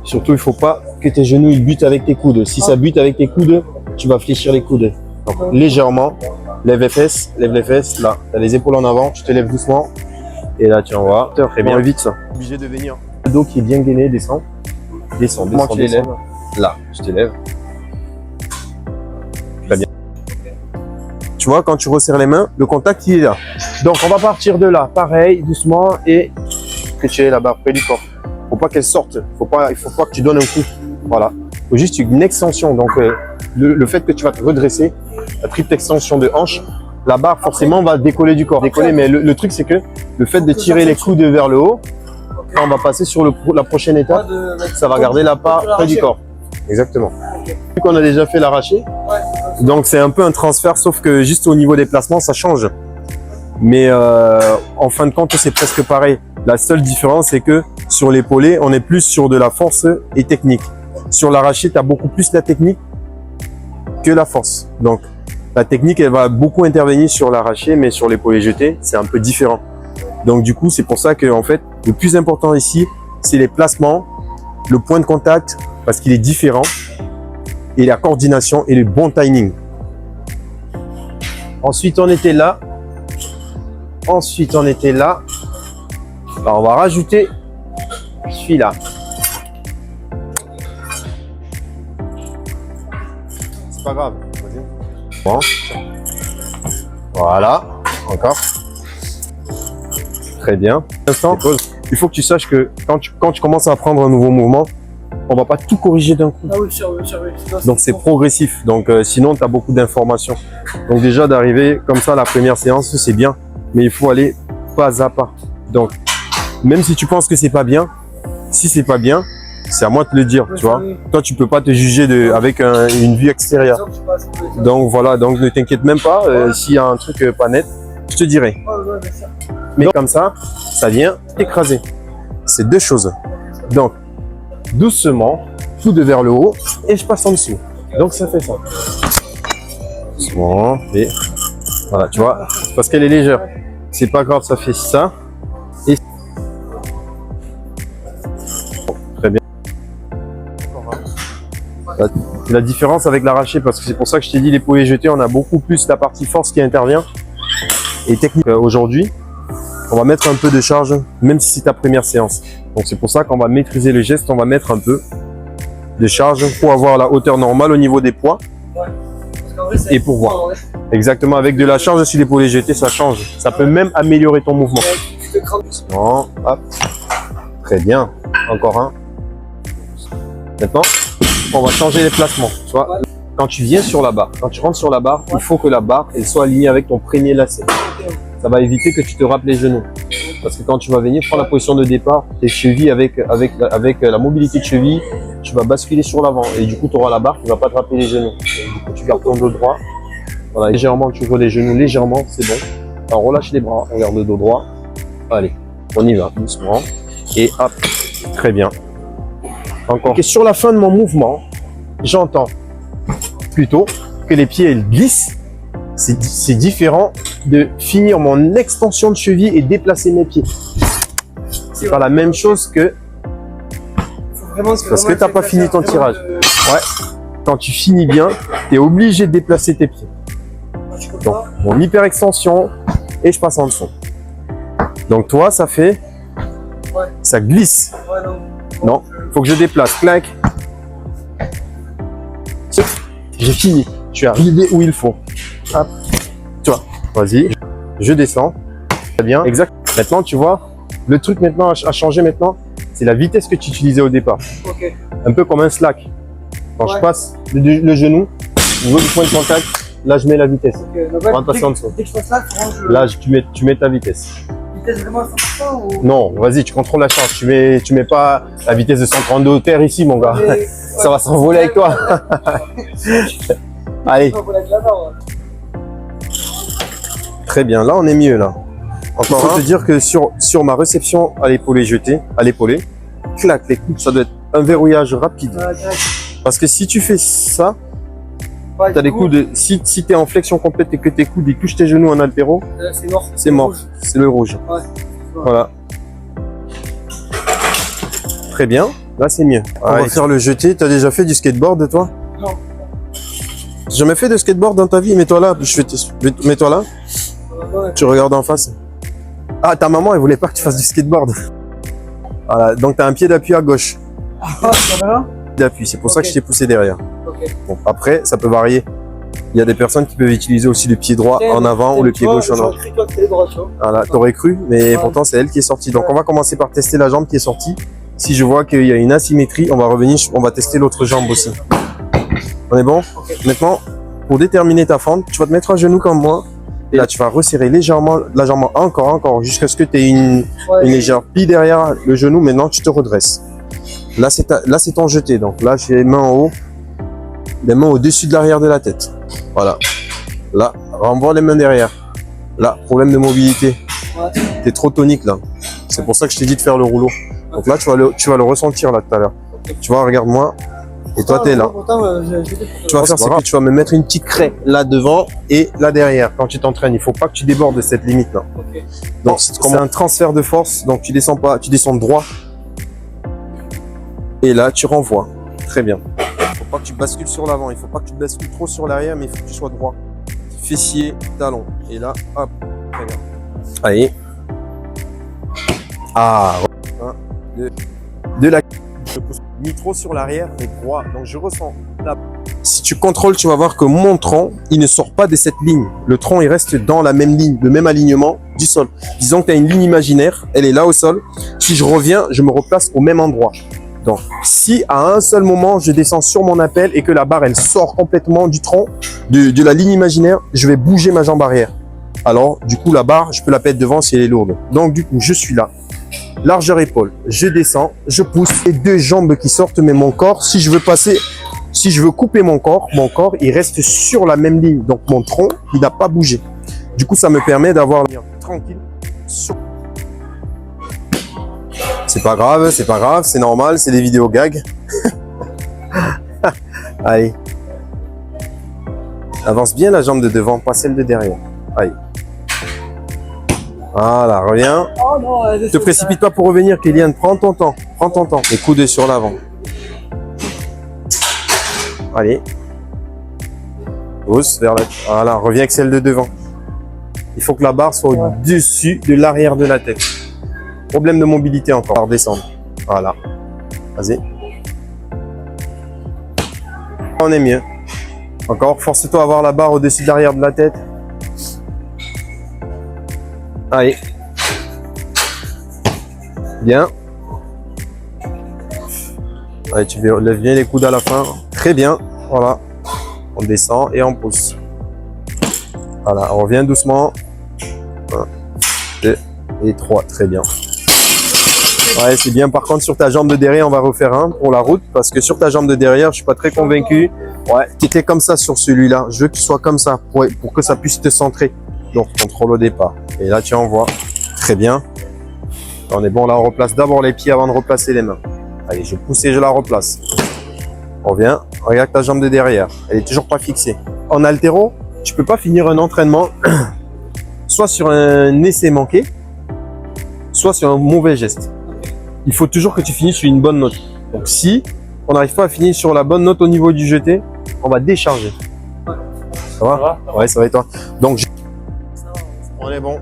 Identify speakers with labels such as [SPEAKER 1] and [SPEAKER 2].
[SPEAKER 1] Surtout, il ne faut pas que tes genoux ils butent avec tes coudes. Si ça bute avec tes coudes, tu vas fléchir les coudes. Donc, légèrement, lève les fesses, là. Tu as les épaules en avant, tu te lèves doucement. Et là, tu envoies. Très bien, vite ça. Obligé de venir. Le dos qui est bien gainé, descend. Descends, tu les lèves. Là, je t'élève. Très bien. Tu vois, quand tu resserres les mains, le contact, il est là. Donc, on va partir de là. Pareil, doucement et stretcher la barre près du corps. Faut pas qu'elle sorte. Il faut pas que tu donnes un coup. Voilà. Il faut juste une extension. Donc, le fait que tu vas te redresser, la triple extension de hanche, la barre forcément va décoller du corps. Décoller, mais le truc, c'est que le fait de tirer les coudes vers le haut, quand on va passer sur la prochaine étape, ça va garder la barre près du corps. Exactement. Vu qu'on a déjà fait l'arraché, donc c'est un peu un transfert, sauf que juste au niveau des placements, ça change. Mais en fin de compte, c'est presque pareil. La seule différence, c'est que sur l'épaulé, on est plus sur de la force et technique. Sur l'arraché, tu as beaucoup plus la technique que la force. Donc, la technique, elle va beaucoup intervenir sur l'arraché, mais sur l'épaulé jeté, c'est un peu différent. Donc, du coup, c'est pour ça que, en fait, le plus important ici, c'est les placements, le point de contact, parce qu'il est différent, et la coordination et le bon timing. Ensuite, on était là. Alors, on va rajouter celui-là. C'est pas grave. Bon. Voilà. Encore. Très bien. Il faut que tu saches que quand tu commences à apprendre un nouveau mouvement, on va pas tout corriger d'un coup.
[SPEAKER 2] Ah oui, sûr.
[SPEAKER 1] Donc c'est progressif. Donc sinon, tu as beaucoup d'informations. Donc déjà d'arriver comme ça, la première séance, c'est bien. Mais il faut aller pas à pas. Donc, même si tu penses que c'est pas bien, si c'est pas bien, c'est à moi de te le dire, tu vois. Toi, tu peux pas te juger avec une vue extérieure. Donc voilà, donc ne t'inquiète même pas. S'il y a un truc pas net, je te dirai. Mais comme ça vient écraser. C'est deux choses. Donc, doucement, tout de vers le haut, et je passe en dessous. Donc ça fait ça. Doucement, et voilà, tu vois, parce qu'elle est légère. C'est pas grave, ça fait ça. Et très bien. La différence avec l'arraché, parce que c'est pour ça que je t'ai dit l'épaulé jeté, on a beaucoup plus la partie force qui intervient. Et technique, aujourd'hui, on va mettre un peu de charge, même si c'est ta première séance. Donc c'est pour ça qu'on va maîtriser le geste, on va mettre un peu de charge pour avoir la hauteur normale au niveau des poids. Et pour voir. Exactement, avec de la charge sur l'épaulé jeté, ça change. Ça peut même améliorer ton mouvement. Bon, hop. Très bien. Encore un. Maintenant, on va changer les placements. Tu vois, quand tu viens sur la barre, quand tu rentres sur la barre, il faut que la barre elle soit alignée avec ton premier lacet. Ça va éviter que tu te rappes les genoux. Parce que quand tu vas venir prendre la position de départ, tes chevilles avec la mobilité de cheville, tu vas basculer sur l'avant. Et du coup, tu auras la barre qui ne va pas te râper les genoux. Et du coup, tu gardes ton dos droit. Voilà, légèrement, tu ouvres les genoux légèrement, c'est bon. Alors, relâche les bras, on garde le dos droit. Allez, on y va, doucement. Et hop, très bien. Encore. Et sur la fin de mon mouvement, j'entends plutôt que les pieds ils glissent. C'est différent de finir mon extension de cheville et déplacer mes pieds. C'est pas la même chose que parce que tu n'as pas fini ton tirage. Ouais. Quand tu finis bien, tu es obligé de déplacer tes pieds. Donc, mon hyper extension et je passe en dessous. Donc toi, ça fait, ça glisse. Non, faut que je déplace. Clac. J'ai fini. Je suis arrivé où il faut. Hop. Tu vois, vas-y. Je descends. Très bien. Exact. Maintenant, tu vois, le truc maintenant a changé maintenant. C'est la vitesse que tu utilisais au départ.
[SPEAKER 2] Okay.
[SPEAKER 1] Un peu comme un slack. Quand je passe le genou, au niveau du point de contact, là je mets la vitesse.
[SPEAKER 2] Okay. Donc,
[SPEAKER 1] on va passer en dessous.
[SPEAKER 2] Dès que je fais ça,
[SPEAKER 1] là tu mets ta vitesse.
[SPEAKER 2] Vitesse vraiment à 100% ou...
[SPEAKER 1] Non, vas-y, tu contrôles la charge. Tu mets pas la vitesse de 132 au terre ici, mon gars. Mais, ça va s'envoler avec toi. Allez. Très bien, là on est mieux là. Encore il faut te dire que sur ma réception à l'épaulé jeté, clac, les coudes, ça doit être un verrouillage rapide. Parce que si tu fais ça, tu as des coudes, si tu es en flexion complète et que tes coudes ils touchent tes genoux en altéro,
[SPEAKER 2] c'est mort.
[SPEAKER 1] C'est mort, c'est le rouge.
[SPEAKER 2] Ouais.
[SPEAKER 1] Voilà. Très bien. Là, c'est mieux. On va faire le jeté. T'as déjà fait du skateboard, toi?
[SPEAKER 2] Non.
[SPEAKER 1] T'as jamais fait de skateboard dans ta vie? Mets-toi là. Mets-toi là.
[SPEAKER 2] Ouais.
[SPEAKER 1] Tu regardes en face. Ah, ta maman, elle voulait pas que tu fasses du skateboard. Voilà. Donc, t'as un pied d'appui à gauche.
[SPEAKER 2] Ah, il y en a un?
[SPEAKER 1] D'appui. C'est pour ça que je t'ai poussé derrière.
[SPEAKER 2] Ok.
[SPEAKER 1] Bon, après, ça peut varier. Il y a des personnes qui peuvent utiliser aussi le pied droit en avant ou le pied gauche en avant.
[SPEAKER 2] J'aurais cru toi que c'était droit, tu vois.
[SPEAKER 1] Voilà, t'aurais cru, mais pourtant c'est elle qui est sortie. Donc on va commencer par tester la jambe qui est sortie. Si je vois qu'il y a une asymétrie, on va revenir, on va tester l'autre jambe aussi. On est bon? Maintenant, pour déterminer ta fente, tu vas te mettre à genoux comme moi. Et là, tu vas resserrer légèrement la jambe encore, jusqu'à ce que tu aies une légère plie derrière le genou. Maintenant, tu te redresses. Là, c'est ton jeté. Donc là, j'ai les mains en haut, les mains au-dessus de l'arrière de la tête. Voilà. Là, renvoie les mains derrière. Là, problème de mobilité.
[SPEAKER 2] Ouais.
[SPEAKER 1] T'es trop tonique là. C'est pour ça que je t'ai dit de faire le rouleau. Donc là, tu vas le ressentir là tout à l'heure. Tu vois, regarde-moi. Et toi, t'es là. Tu vas faire, c'est que tu vas me mettre une petite craie là devant et là derrière quand tu t'entraînes. Il faut pas que tu débordes de cette limite là.
[SPEAKER 2] Okay.
[SPEAKER 1] Donc c'est un transfert de force. Donc tu descends pas, tu descends droit. Et là, tu renvoies. Très bien. Il faut pas que tu bascules sur l'avant. Il faut pas que tu bascules trop sur l'arrière, mais il faut que tu sois droit. Fessier, talon. Et là, hop. Très bien. Allez. Ah. 1, 2. De la. Je pousse ni trop sur l'arrière, mais droit. Donc je ressens là. Si tu contrôles, tu vas voir que mon tronc, il ne sort pas de cette ligne. Le tronc, il reste dans la même ligne, le même alignement du sol. Disons que tu as une ligne imaginaire, elle est là au sol. Si je reviens, je me replace au même endroit. Donc, si à un seul moment, je descends sur mon appel et que la barre, elle sort complètement du tronc, de la ligne imaginaire, je vais bouger ma jambe arrière. Alors, du coup, la barre, je peux la mettre devant si elle est lourde. Donc, du coup, je suis là. Largeur épaule, je descends, je pousse les deux jambes qui sortent, mais mon corps, si je veux couper mon corps, il reste sur la même ligne. Donc, mon tronc, il n'a pas bougé. Du coup, ça me permet d'avoir la ligne tranquille. C'est pas grave, c'est normal, c'est des vidéos gags. Allez. Avance bien la jambe de devant, pas celle de derrière. Allez. Voilà, reviens.
[SPEAKER 2] Oh non,
[SPEAKER 1] ne te précipite pas pour revenir, Kylian. Prends ton temps. Prends ton temps. Les coudes sur l'avant. Allez. Pousse vers la... Voilà, reviens avec celle de devant. Il faut que la barre soit au-dessus de l'arrière de la tête. Problème de mobilité encore. Redescendre. Voilà. Vas-y. On est mieux. Encore. Force-toi à avoir la barre au-dessus de l'arrière de la tête. Allez. Bien. Allez, tu lèves bien les coudes à la fin. Très bien. Voilà. On descend et on pousse. Voilà. On revient doucement. 1, 2 et 3. Très bien. Ouais, c'est bien. Par contre, sur ta jambe de derrière, on va refaire un pour la route. Parce que sur ta jambe de derrière, je suis pas très convaincu. Ouais, tu étais comme ça sur celui-là. Je veux que tu sois comme ça pour que ça puisse te centrer. Donc, contrôle au départ. Et là, tu envoies. Très bien. On est bon. Là, on replace d'abord les pieds avant de replacer les mains. Allez, je pousse et je la replace. On revient. Regarde ta jambe de derrière. Elle est toujours pas fixée. En haltéro, tu peux pas finir un entraînement soit sur un essai manqué, soit sur un mauvais geste. Il faut toujours que tu finisses sur une bonne note. Donc, si on n'arrive pas à finir sur la bonne note au niveau du jeté, on va décharger. Ça va? Ouais, ça va et toi? Donc, on est bon.